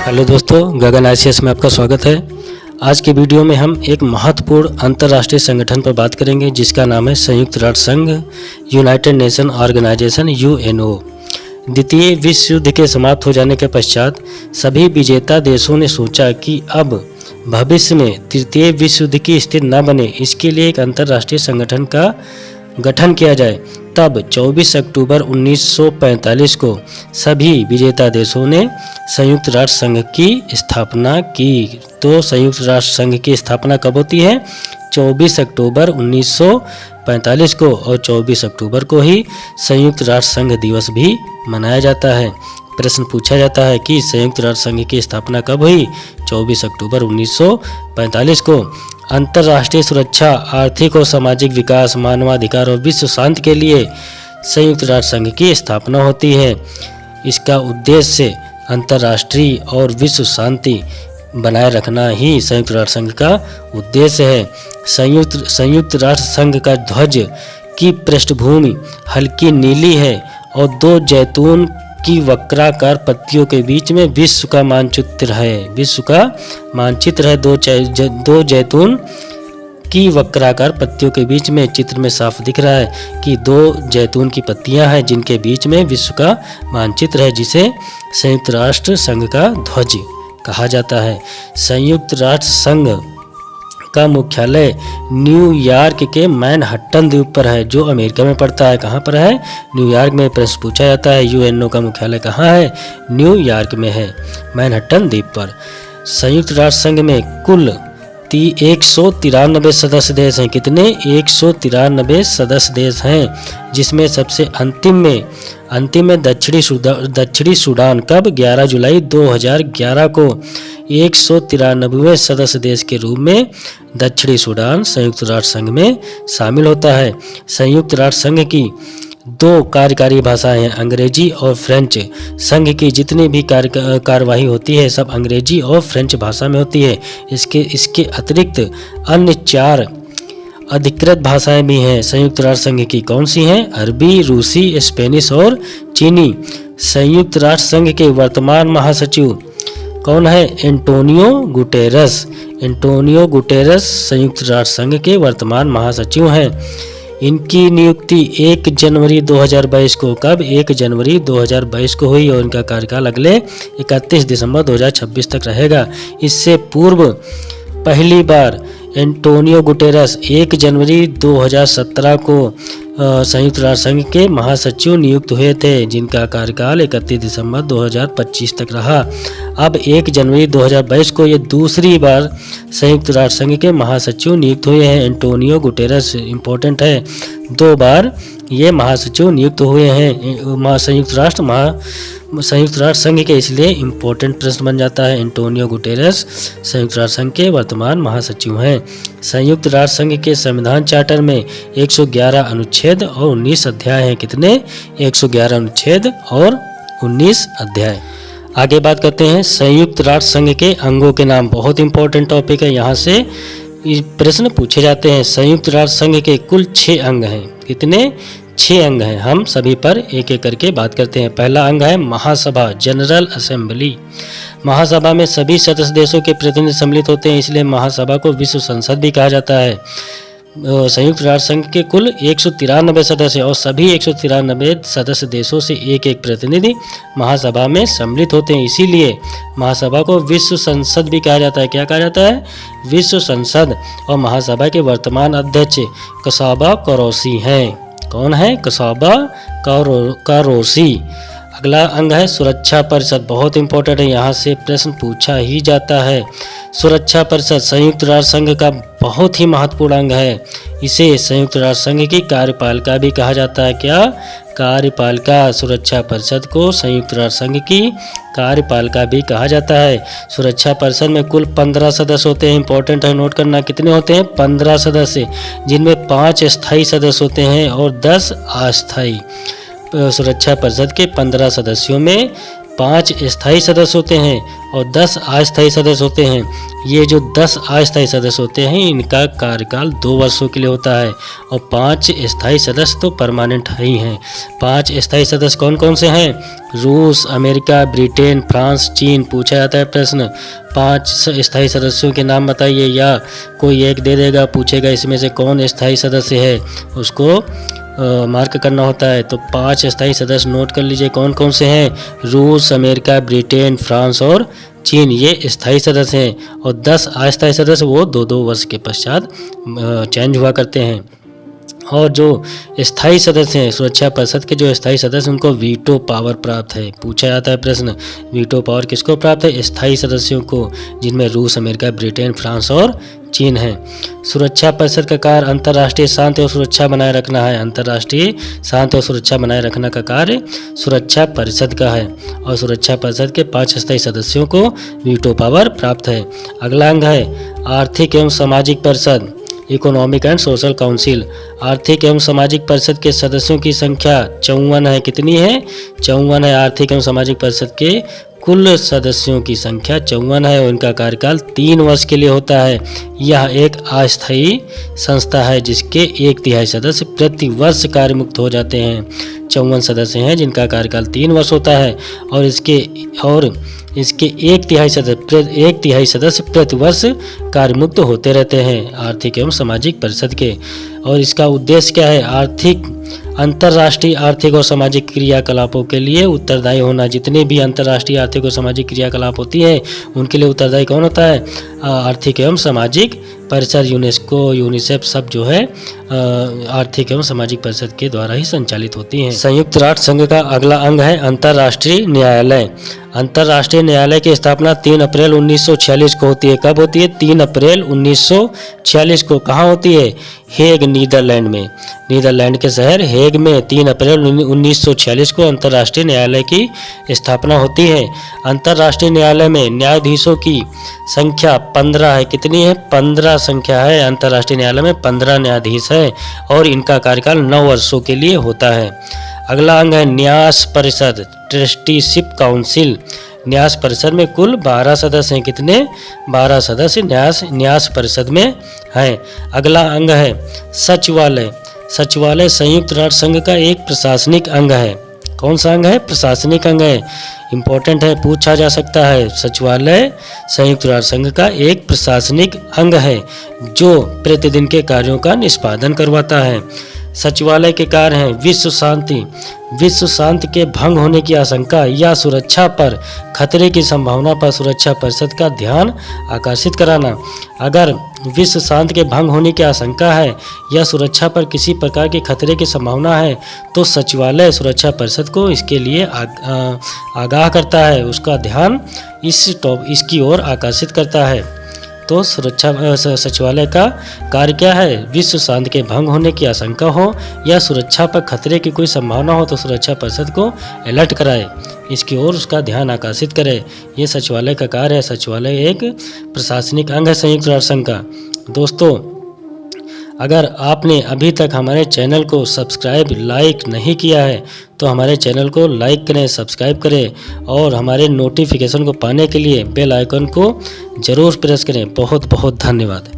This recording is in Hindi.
हेलो दोस्तों, गगन आईसीएस में आपका स्वागत है। आज के वीडियो में हम एक महत्वपूर्ण अंतर्राष्ट्रीय संगठन पर बात करेंगे जिसका नाम है संयुक्त राष्ट्र संघ, यूनाइटेड नेशन ऑर्गेनाइजेशन यूएनओ। द्वितीय विश्व युद्ध के समाप्त हो जाने के पश्चात सभी विजेता देशों ने सोचा कि अब भविष्य में तृतीय विश्व युद्ध की स्थिति न बने, इसके लिए एक अंतर्राष्ट्रीय संगठन का गठन किया जाए। तब 24 अक्टूबर 1945 को सभी विजेता देशों ने संयुक्त राष्ट्र संघ की स्थापना की। तो संयुक्त राष्ट्र संघ की स्थापना कब होती है? 24 अक्टूबर 1945 को, और 24 अक्टूबर को ही संयुक्त राष्ट्र संघ दिवस भी मनाया जाता है। प्रश्न पूछा जाता है कि संयुक्त राष्ट्र संघ की स्थापना कब हुई? 24 अक्टूबर 1945 को। अंतर्राष्ट्रीय सुरक्षा, आर्थिक और सामाजिक विकास, मानवाधिकार और विश्व शांति के लिए संयुक्त राष्ट्र संघ की स्थापना होती है। इसका उद्देश्य अंतर्राष्ट्रीय और विश्व शांति बनाए रखना ही संयुक्त राष्ट्र संघ का उद्देश्य है। संयुक्त राष्ट्र संघ का ध्वज की पृष्ठभूमि हल्की नीली है और दो जैतून की वक्राकार पत्तियों के बीच में विश्व का मानचित्र है। दो जैतून की वक्राकार पत्तियों के बीच में चित्र में साफ दिख रहा है कि दो जैतून की पत्तियां हैं जिनके बीच में विश्व का मानचित्र है, जिसे संयुक्त राष्ट्र संघ का ध्वज कहा जाता है। संयुक्त राष्ट्र संघ का मुख्यालय न्यूयॉर्क के मैनहट्टन द्वीप पर है, जो अमेरिका में पड़ता है। कहाँ पर है? न्यूयॉर्क में। प्रश्न पूछा जाता है यूएनओ का मुख्यालय कहाँ है? न्यूयॉर्क में है, मैनहट्टन द्वीप पर। संयुक्त राष्ट्र संघ में कुल 193 सदस्य देश हैं। कितने? 193 सदस्य देश हैं, जिसमें सबसे अंतिम में दक्षिणी सूडान कब? 11 जुलाई 2011 को 193वें सदस्य देश के रूप में दक्षिणी सूडान संयुक्त राष्ट्र संघ में शामिल होता है। संयुक्त राष्ट्र संघ की दो कार्यकारी भाषाएं हैं, अंग्रेजी और फ्रेंच। संघ की जितनी भी कार्यवाही होती है सब अंग्रेजी और फ्रेंच भाषा में होती है। इसके अतिरिक्त अन्य 4 अधिकृत भाषाएं भी हैं संयुक्त राष्ट्र संघ की। कौन सी हैं? अरबी, रूसी, स्पेनिश और चीनी। संयुक्त राष्ट्र संघ के वर्तमान महासचिव कौन है? एंटोनियो गुटेरस संयुक्त राष्ट्र संघ के वर्तमान महासचिव हैं। इनकी नियुक्ति 1 जनवरी 2022 को, कब? 1 जनवरी 2022 को हुई और इनका कार्यकाल अगले 31 दिसंबर 2026 तक रहेगा। इससे पूर्व पहली बार एंटोनियो गुटेरस 1 जनवरी 2017 को संयुक्त राष्ट्र संघ के महासचिव नियुक्त हुए थे, जिनका कार्यकाल 31 दिसंबर 2025 तक रहा। अब 1 जनवरी 2022 को ये दूसरी बार संयुक्त राष्ट्र संघ के महासचिव नियुक्त हुए हैं। एंटोनियो गुटेरस इम्पोर्टेंट है, 2 बार ये महासचिव नियुक्त हुए हैं संयुक्त राष्ट्र संघ के, इसलिए इम्पोर्टेंट प्रश्न बन जाता है। एंटोनियो गुटेरस संयुक्त राष्ट्र संघ के वर्तमान महासचिव हैं। संयुक्त राष्ट्र संघ के संविधान चार्टर में 111 अनुच्छेद और 19 अध्याय हैं। कितने? 111 अनुच्छेद और 19 अध्याय। आगे बात करते हैं संयुक्त राष्ट्र संघ के अंगों के नाम। बहुत इंपॉर्टेंट टॉपिक है, यहाँ से प्रश्न पूछे जाते हैं। संयुक्त राष्ट्र संघ के कुल 6 अंग हैं। कितने? 6 अंग हैं। हम सभी पर एक एक करके बात करते हैं। पहला अंग है महासभा, जनरल असेंबली। महासभा में सभी सदस्य देशों के प्रतिनिधि सम्मिलित होते हैं, इसलिए महासभा को विश्व संसद भी कहा जाता है। संयुक्त राष्ट्र संघ के कुल 193 सदस्य और सभी 193 सदस्य देशों से एक एक प्रतिनिधि महासभा में सम्मिलित होते हैं, इसीलिए महासभा को विश्व संसद भी कहा जाता है। क्या कहा जाता है? विश्व संसद। और महासभा के वर्तमान अध्यक्ष कसाबा करोसी हैं। कौन है? कसाबा करोसी। अगला अंग है सुरक्षा परिषद। बहुत इंपॉर्टेंट है, यहाँ से प्रश्न पूछा ही जाता है। सुरक्षा परिषद संयुक्त राष्ट्र संघ का बहुत ही महत्वपूर्ण अंग है। इसे संयुक्त राष्ट्र संघ की कार्यपालिका भी कहा जाता है। क्या? कार्यपालिका। सुरक्षा परिषद को संयुक्त राष्ट्र संघ की कार्यपालिका भी कहा जाता है। सुरक्षा परिषद में कुल 15 सदस्य होते हैं। इंपॉर्टेंट है, नोट करना। कितने होते हैं? 15 सदस्य, जिनमें 5 स्थायी सदस्य होते हैं और 10 अस्थायी। सुरक्षा परिषद के 15 सदस्यों में 5 स्थायी सदस्य होते हैं और 10 अस्थायी सदस्य होते हैं। ये जो 10 अस्थायी सदस्य होते हैं इनका कार्यकाल 2 वर्षों के लिए होता है और 5 स्थायी सदस्य तो परमानेंट ही हैं। 5 स्थायी सदस्य कौन कौन से हैं? रूस, अमेरिका, ब्रिटेन, फ्रांस, चीन। पूछा जाता है प्रश्न 5 स्थायी सदस्यों के नाम बताइए, या कोई एक दे देगा, पूछेगा इसमें से कौन स्थायी सदस्य है, उसको मार्क करना होता है। तो 5 स्थायी सदस्य नोट कर लीजिए कौन कौन से हैं? रूस, अमेरिका, ब्रिटेन, फ्रांस और चीन, ये स्थायी सदस्य हैं। और 10 अस्थायी सदस्य वो 2-2 वर्ष के पश्चात चेंज हुआ करते हैं। और जो स्थायी सदस्य हैं सुरक्षा परिषद के, जो स्थायी सदस्य उनको वीटो पावर प्राप्त है। पूछा जाता है प्रश्न वीटो पावर किसको प्राप्त है? स्थायी सदस्यों को, जिनमें रूस, अमेरिका, ब्रिटेन, फ्रांस और चीन है। सुरक्षा परिषद का कार्य अंतर्राष्ट्रीय शांति और सुरक्षा बनाए रखना है। अंतर्राष्ट्रीय शांति और सुरक्षा बनाए रखना का कार्य सुरक्षा परिषद का है और सुरक्षा परिषद के 5 स्थायी सदस्यों को वीटो पावर प्राप्त है। अगला अंग है आर्थिक एवं सामाजिक परिषद, इकोनॉमिक एंड सोशल काउंसिल। आर्थिक एवं सामाजिक परिषद के सदस्यों की संख्या 54 है। कितनी है? 54 है। आर्थिक एवं सामाजिक परिषद के कुल सदस्यों की संख्या 54 है और इनका कार्यकाल 3 वर्ष के लिए होता है। यह एक अस्थायी संस्था है जिसके 1/3 सदस्य प्रति वर्ष कार्य मुक्त हो जाते हैं। 54 सदस्य हैं जिनका कार्यकाल 3 वर्ष होता है और इसके 1/3 सदस्य प्रति वर्ष कार्य मुक्त होते रहते हैं आर्थिक एवं सामाजिक परिषद के। और इसका उद्देश्य क्या है? अंतर्राष्ट्रीय आर्थिक और सामाजिक क्रियाकलापों के लिए उत्तरदायी होना। जितने भी अंतर्राष्ट्रीय आर्थिक और सामाजिक क्रियाकलाप होती है उनके लिए उत्तरदायी कौन होता है? आर्थिक एवं सामाजिक परिषद। यूनेस्को, यूनिसेफ सब जो है आर्थिक एवं सामाजिक परिषद के द्वारा ही संचालित होती हैं। संयुक्त राष्ट्र संघ का अगला अंग है अंतर्राष्ट्रीय न्यायालय। अंतर्राष्ट्रीय न्यायालय की स्थापना 3 अप्रैल 1946 को होती है। कब होती है? 3 अप्रैल 1946 को। कहाँ होती है? हेग, नीदरलैंड में। नीदरलैंड के शहर हेग में 3 अप्रैल 1946 को अंतर्राष्ट्रीय न्यायालय की स्थापना होती है। अंतर्राष्ट्रीय न्यायालय में न्यायाधीशों की संख्या 15 है। कितनी है? 15 संख्या है। अंतर्राष्ट्रीय न्यायालय में 15 न्यायाधीश है और इनका कार्यकाल 9 वर्षों के लिए होता है। अगला अंग है न्यास परिषद, ट्रस्टीशिप काउंसिल। न्यास परिषद में कुल 12 सदस्य हैं। कितने? 12 सदस्य न्यास परिषद में हैं। अगला अंग है सचिवालय। सचिवालय संयुक्त राष्ट्र संघ का एक प्रशासनिक अंग है। कौन सा अंग है? प्रशासनिक अंग है। इम्पोर्टेंट है, पूछा जा सकता है। सचिवालय संयुक्त राष्ट्र संघ का एक प्रशासनिक अंग है जो प्रतिदिन के कार्यों का निष्पादन करवाता है। सचिवालय के कार्य हैं विश्व शांति, विश्व शांति के भंग होने की आशंका या सुरक्षा पर खतरे की संभावना पर सुरक्षा परिषद का ध्यान आकर्षित कराना। अगर विश्व शांति के भंग होने की आशंका है या सुरक्षा पर किसी प्रकार के खतरे की संभावना है तो सचिवालय सुरक्षा परिषद को इसके लिए आगाह करता है, उसका ध्यान इसकी ओर आकर्षित करता है। तो सुरक्षा सचिवालय का कार्य क्या है? विश्व शांति के भंग होने की आशंका हो या सुरक्षा पर खतरे की कोई संभावना हो तो सुरक्षा परिषद को अलर्ट कराए, इसकी ओर उसका ध्यान आकर्षित करे। ये सचिवालय का कार्य है। सचिवालय एक प्रशासनिक अंग है संयुक्त राष्ट्र संघ का। दोस्तों, अगर आपने अभी तक हमारे चैनल को सब्सक्राइब लाइक नहीं किया है तो हमारे चैनल को लाइक करें, सब्सक्राइब करें और हमारे नोटिफिकेशन को पाने के लिए बेल आइकन को ज़रूर प्रेस करें। बहुत बहुत धन्यवाद।